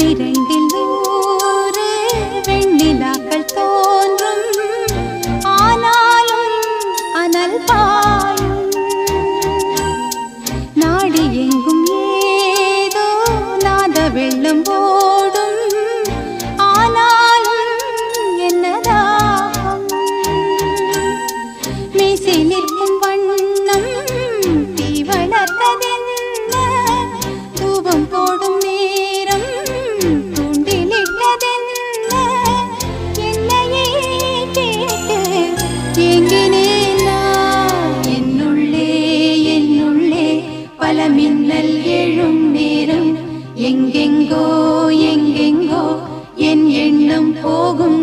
கண்ணிரண்டில் நூறு வெண்ணிலாக்கள் தோன்றும், ஆனாலும் அனல் பாயும். நாடி எங்கும் ஏதோ நாத வெள்ளம் ஓடும், ஆனாலும் என்னதாகும். மீசை நிற்கும் வண்ணம் தீ வளர்த்ததென்ன, தூபம் போடும் நேரம் தூண்டிலிட்டதென்ன. என்னையே கேட்டு ஏங்கினேன் நான். என்னுள்ளே என்னுள்ளே பல மின்னல் எழும் நேரம், எங்கெங்கோ எங்கெங்கோ என் எண்ணம் போகும்